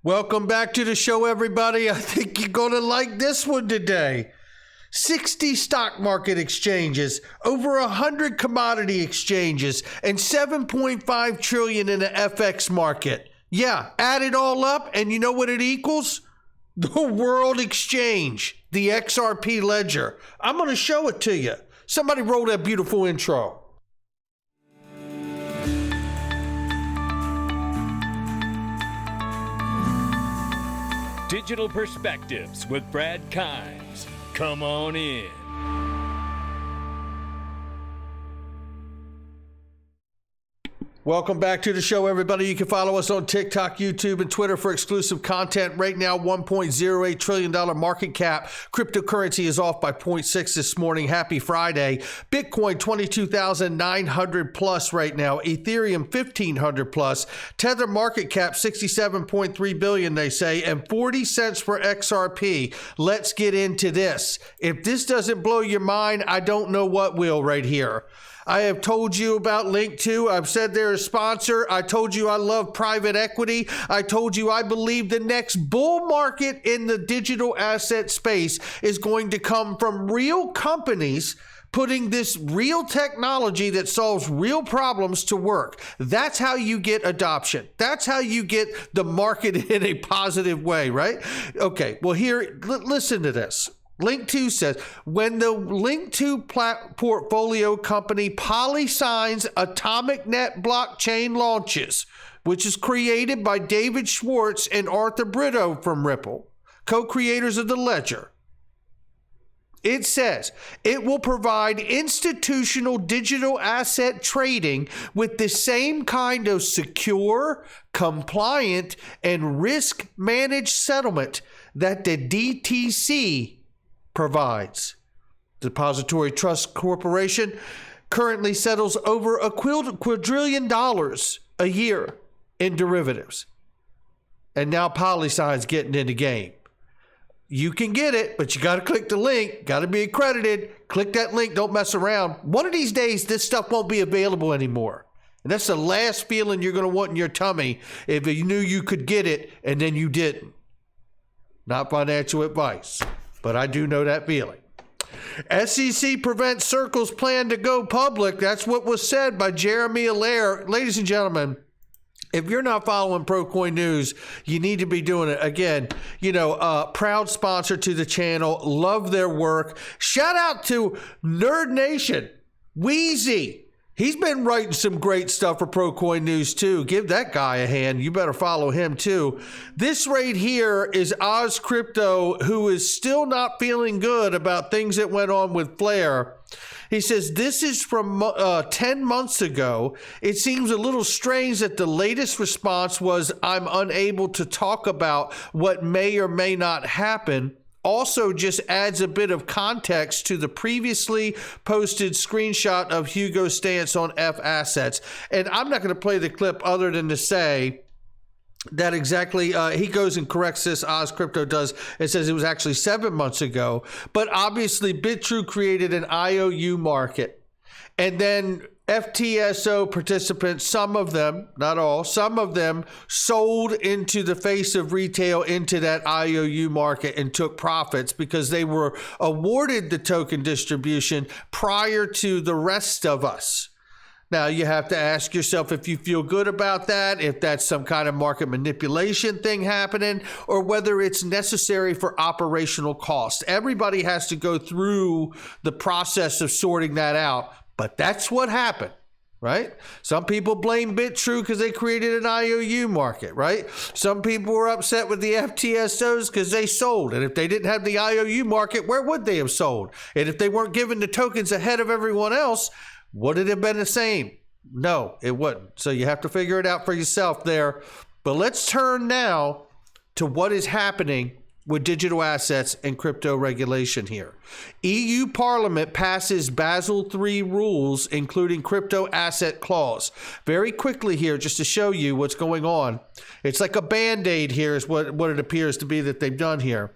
Welcome back to the show, everybody. I think you're going to like this one today. 60 stock market exchanges, over 100 commodity exchanges, and 7.5 trillion in the FX market. Yeah, add it all up, and you know what it equals? The world exchange, the XRP ledger. I'm going to show it to you. Somebody roll that beautiful intro. Digital Perspectives with Brad Kimes. Come on in. Welcome back to the show, everybody. You can follow us on TikTok, YouTube, and Twitter for exclusive content. Right now, $1.08 trillion market cap. Cryptocurrency is off by 0.6 this morning. Happy Friday. Bitcoin, 22,900 plus right now. Ethereum, 1,500 plus. Tether market cap, 67.3 billion, they say, and 40 cents for XRP. Let's get into this. If this doesn't blow your mind, I don't know what will right here. I have told you about Link2. I've said they're a sponsor. I told you I love private equity. I told you I believe the next bull market in the digital asset space is going to come from real companies putting this real technology that solves real problems to work. That's how you get adoption. That's how you get the market in a positive way, right? Okay, well here, listen to this. Link2 says, when the Link2 portfolio company PolySign's Atomic Net blockchain launches, which is created by David Schwartz and Arthur Brito from Ripple, co-creators of the ledger, it says it will provide institutional digital asset trading with the same kind of secure, compliant, and risk-managed settlement that the DTC provides. Depository Trust Corporation currently settles over a quadrillion dollars a year in derivatives. And now PolySign's getting in the game. You can get it, but you got to click the link. Got to be accredited. Click that link. Don't mess around. One of these days, this stuff won't be available anymore. And that's the last feeling you're going to want in your tummy if you knew you could get it and then you didn't. Not financial advice, but I do know that feeling. SEC prevents Circle's plan to go public. That's what was said by Jeremy Allaire. Ladies and gentlemen, if you're not following ProCoin News, you need to be doing it. Again, proud sponsor to the channel. Love their work. Shout out to Nerd Nation. Wheezy. He's been writing some great stuff for ProCoin News, too. Give that guy a hand. You better follow him, too. This right here is Oz Crypto, who is still not feeling good about things that went on with Flare. He says, this is from 10 months ago. It seems a little strange that the latest response was, I'm unable to talk about what may or may not happen. Also just adds a bit of context to the previously posted screenshot of Hugo's stance on F assets. And I'm not going to play the clip other than to say that exactly, he goes and corrects this, Oz Crypto does. It says it was actually 7 months ago. But obviously BitTrue created an IOU market. And then FTSO participants, some of them, not all, some of them sold into the face of retail into that IOU market and took profits because they were awarded the token distribution prior to the rest of us. Now, you have to ask yourself if you feel good about that, if that's some kind of market manipulation thing happening, or whether it's necessary for operational cost. Everybody has to go through the process of sorting that out. But that's what happened, right? Some people blame BitTrue because they created an IOU market, right? Some people were upset with the FTSOs because they sold. And if they didn't have the IOU market, where would they have sold? And if they weren't given the tokens ahead of everyone else, would it have been the same? No, it wouldn't. So you have to figure it out for yourself there. But let's turn now to what is happening with digital assets and crypto regulation here. EU Parliament passes Basel III rules, including crypto asset clause. Very quickly here, just to show you what's going on. It's like a Band-Aid here is what it appears to be that they've done here.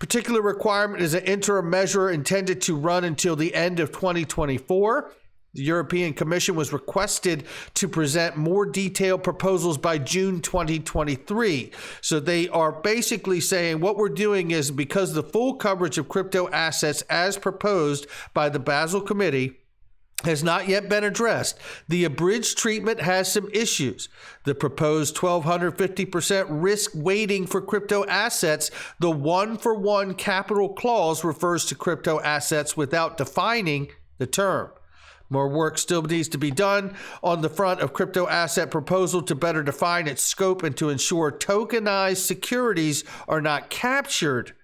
Particular requirement is an interim measure intended to run until the end of 2024. The European Commission was requested to present more detailed proposals by June 2023. So they are basically saying what we're doing is because the full coverage of crypto assets as proposed by the Basel Committee has not yet been addressed. The abridged treatment has some issues. The proposed 1,250% risk weighting for crypto assets, the one-for-one capital clause refers to crypto assets without defining the term. More work still needs to be done on the front of crypto asset proposal to better define its scope and to ensure tokenized securities are not captured.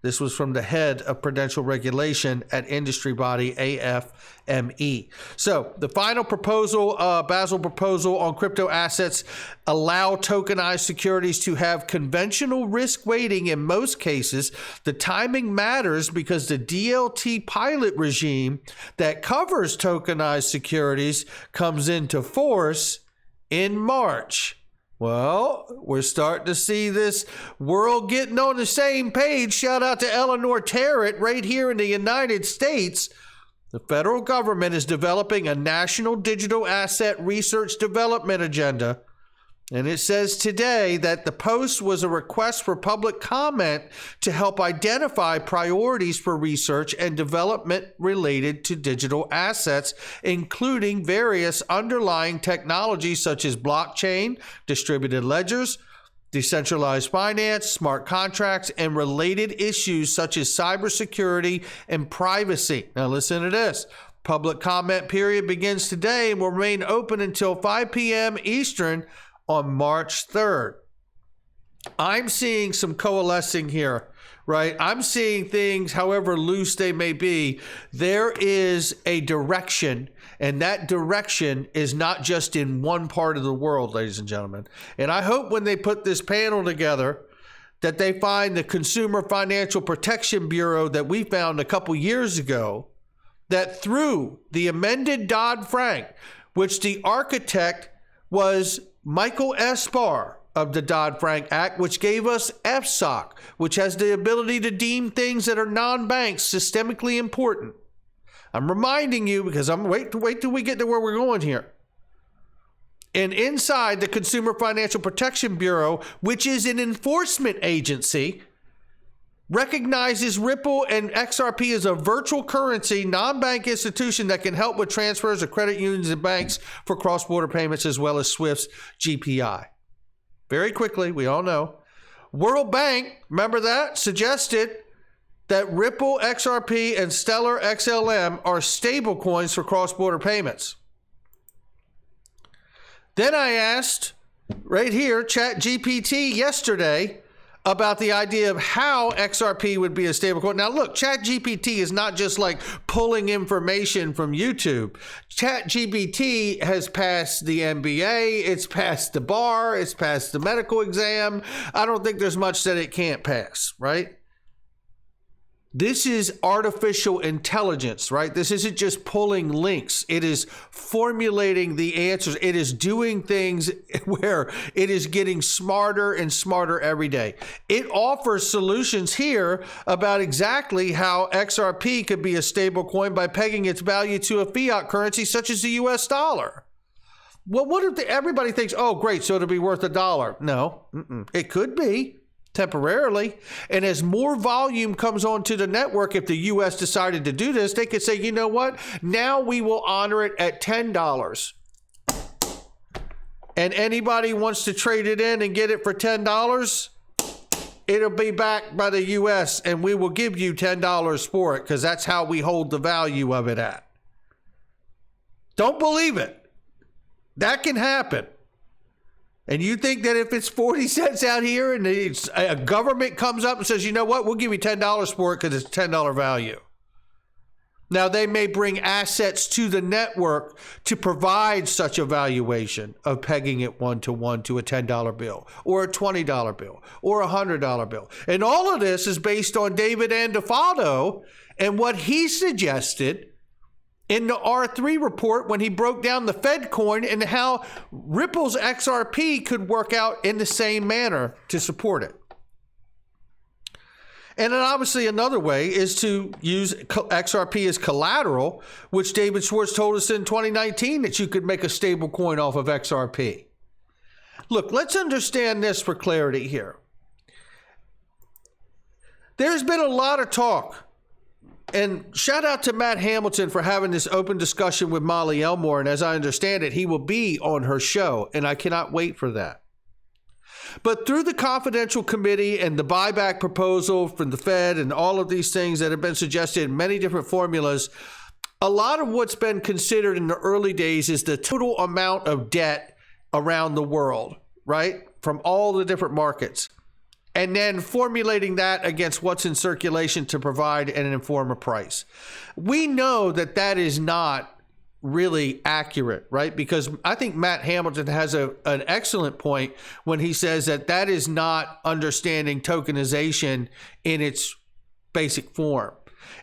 This was from the head of prudential regulation at industry body AFME. So the final proposal, Basel proposal on crypto assets, allow tokenized securities to have conventional risk weighting in most cases. The timing matters because the DLT pilot regime that covers tokenized securities comes into force in March. Well, we're starting to see this world getting on the same page. Shout out to Eleanor Terrett right here in the United States. The federal government is developing a national digital asset research development agenda. And it says today that the post was a request for public comment to help identify priorities for research and development related to digital assets, including various underlying technologies such as blockchain, distributed ledgers, decentralized finance, smart contracts, and related issues such as cybersecurity and privacy. Now listen to this. Public comment period begins today and will remain open until 5 p.m. Eastern on March 3rd. I'm seeing some coalescing here, right? I'm seeing things, however loose they may be, there is a direction, and that direction is not just in one part of the world, ladies and gentlemen. And I hope when they put this panel together that they find the Consumer Financial Protection Bureau that we found a couple years ago, that through the amended Dodd-Frank, which the architect was Michael Esparr of the Dodd-Frank Act, which gave us FSOC, which has the ability to deem things that are non-banks systemically important. I'm reminding you because I'm wait till we get to where we're going here. And inside the Consumer Financial Protection Bureau, which is an enforcement agency, recognizes Ripple and XRP as a virtual currency non-bank institution that can help with transfers of credit unions and banks for cross-border payments, as well as SWIFT's GPI. Very quickly, we all know, World Bank, remember that, suggested that Ripple XRP and Stellar XLM are stable coins for cross-border payments. Then I asked, right here, ChatGPT yesterday, about the idea of how XRP would be a stablecoin. Now, look, ChatGPT is not just like pulling information from YouTube. ChatGPT has passed the MBA, it's passed the bar, it's passed the medical exam. I don't think there's much that it can't pass, right? This is artificial intelligence, right? This isn't just pulling links. It is formulating the answers. It is doing things where it is getting smarter and smarter every day. It offers solutions here about exactly how XRP could be a stable coin by pegging its value to a fiat currency such as the US dollar. Well, what if everybody thinks, oh, great, so it'll be worth $1? No, it could be. Temporarily. And as more volume comes onto the network, if the U.S. decided to do this, they could say, you know what? Now we will honor it at $10. And anybody wants to trade it in and get it for $10, it'll be backed by the U.S. and we will give you $10 for it because that's how we hold the value of it at. Don't believe it. That can happen. And you think that if it's 40 cents out here and a government comes up and says, you know what, we'll give you $10 for it because it's $10 value. Now, they may bring assets to the network to provide such a valuation of pegging it one-to-one to a $10 bill or a $20 bill or a $100 bill. And all of this is based on David Andafato and what he suggested in the R3 report when he broke down the Fed coin and how Ripple's XRP could work out in the same manner to support it. And then obviously another way is to use XRP as collateral, which David Schwartz told us in 2019 that you could make a stable coin off of XRP. Look, let's understand this for clarity here. There's been a lot of talk, and shout out to Matt Hamilton for having this open discussion with Molly Elmore, and as I understand it, he will be on her show, and I cannot wait for that. But through the confidential committee and the buyback proposal from the Fed and all of these things that have been suggested in many different formulas, a lot of what's been considered in the early days is the total amount of debt around the world, right? From all the different markets. And then formulating that against what's in circulation to provide and inform a price. We know that that is not really accurate, right? Because I think Matt Hamilton has an excellent point when he says that that is not understanding tokenization in its basic form.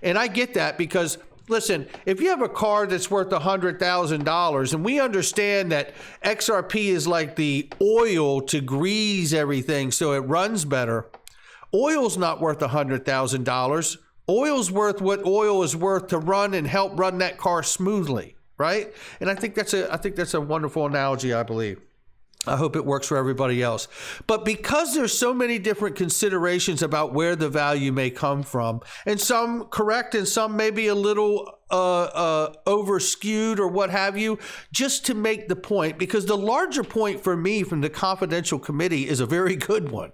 And I get that because, listen, if you have a car that's worth $100,000, and we understand that XRP is like the oil to grease everything so it runs better, oil's not worth $100,000. Oil's worth what oil is worth to run and help run that car smoothly, right? And I think that's a wonderful analogy, I believe. I hope it works for everybody else. But because there's so many different considerations about where the value may come from, and some correct and some maybe a little over skewed or what have you, just to make the point, because the larger point for me from the confidential committee is a very good one.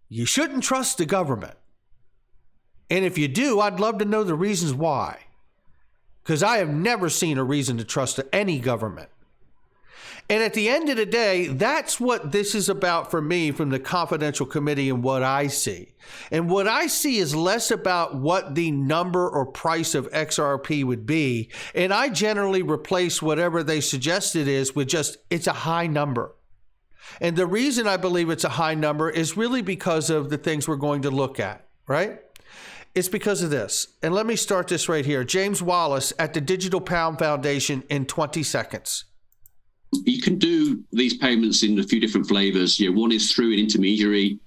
You shouldn't trust the government. And if you do, I'd love to know the reasons why. Because I have never seen a reason to trust any government. And at the end of the day, that's what this is about for me from the confidential committee and what I see. And what I see is less about what the number or price of XRP would be. And I generally replace whatever they suggested is with just, it's a high number. And the reason I believe it's a high number is really because of the things we're going to look at, right? It's because of this. And let me start this right here. James Wallace at the Digital Pound Foundation in 20 seconds. You can do these payments in a few different flavors. One is through an intermediary,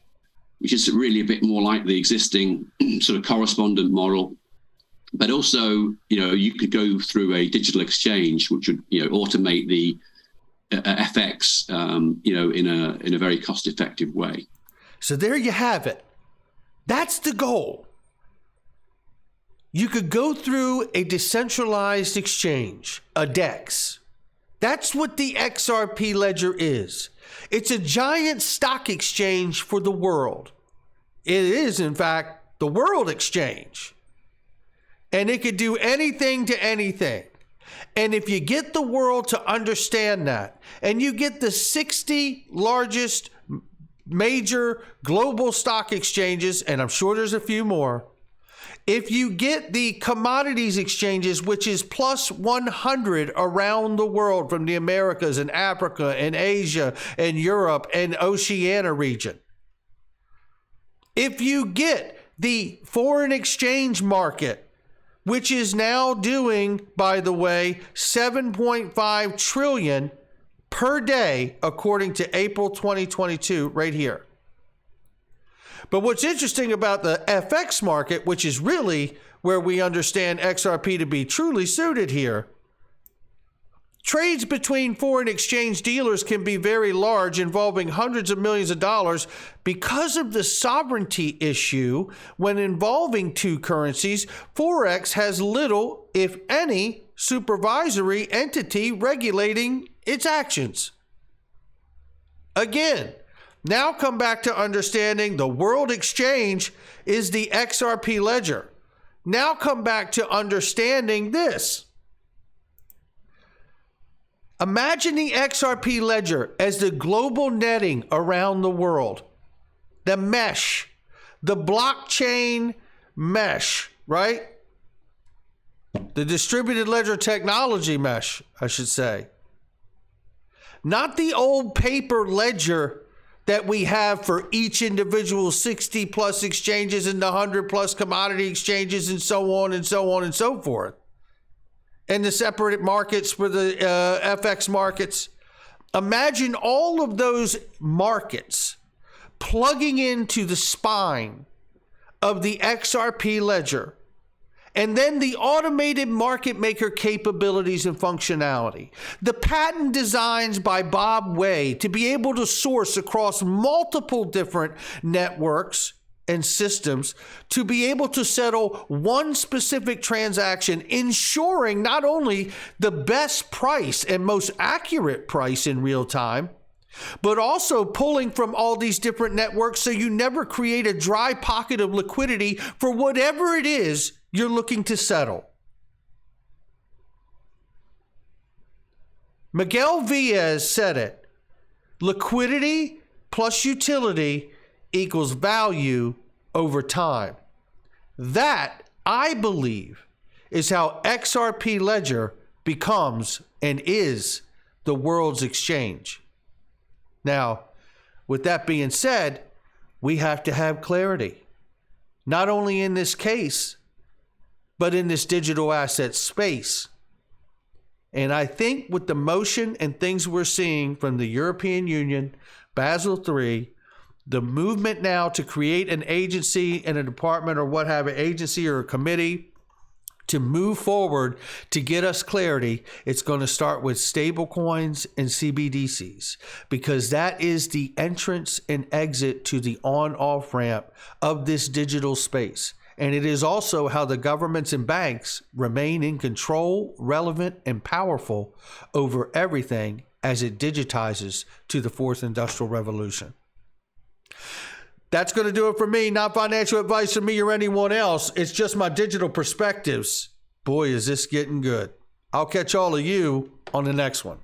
which is really a bit more like the existing sort of correspondent model. But also, you could go through a digital exchange, which would, automate the FX, in a very cost-effective way. So there you have it. That's the goal. You could go through a decentralized exchange, a DEX. That's what the XRP ledger is. It's a giant stock exchange for the world. It is, in fact, the world exchange. And it could do anything to anything. And if you get the world to understand that, and you get the 60 largest major global stock exchanges, and I'm sure there's a few more, if you get the commodities exchanges, which is plus 100 around the world from the Americas and Africa and Asia and Europe and Oceania region, if you get the foreign exchange market, which is now doing, by the way, 7.5 trillion per day, according to April 2022, right here. But what's interesting about the FX market, which is really where we understand XRP to be truly suited here, trades between foreign exchange dealers can be very large, involving hundreds of millions of dollars because of the sovereignty issue. When involving two currencies, Forex has little, if any, supervisory entity regulating its actions. Again, now come back to understanding the world exchange is the XRP ledger. Now come back to understanding this. Imagine the XRP ledger as the global netting around the world. The mesh, the blockchain mesh, right? The distributed ledger technology mesh, I should say. Not the old paper ledger that we have for each individual 60 plus exchanges and the 100 plus commodity exchanges and so on and so on and so forth. And the separate markets for the FX markets. Imagine all of those markets plugging into the spine of the XRP ledger, and then the automated market maker capabilities and functionality, the patent designs by Bob Way to be able to source across multiple different networks and systems to be able to settle one specific transaction, ensuring not only the best price and most accurate price in real time, but also pulling from all these different networks so you never create a dry pocket of liquidity for whatever it is you're looking to settle. Miguel Viez said it: liquidity plus utility equals value over time. That, I believe, is how XRP Ledger becomes and is the world's exchange. Now, with that being said, we have to have clarity, not only in this case, but in this digital asset space. And I think with the motion and things we're seeing from the European Union, Basel III, the movement now to create an agency and a department or what have an agency or a committee to move forward to get us clarity, it's going to start with stable coins and CBDCs, because that is the entrance and exit to the on-off ramp of this digital space. And it is also how the governments and banks remain in control, relevant, and powerful over everything as it digitizes to the fourth industrial revolution. That's going to do it for me. Not financial advice from me or anyone else. It's just my digital perspectives. Boy, is this getting good. I'll catch all of you on the next one.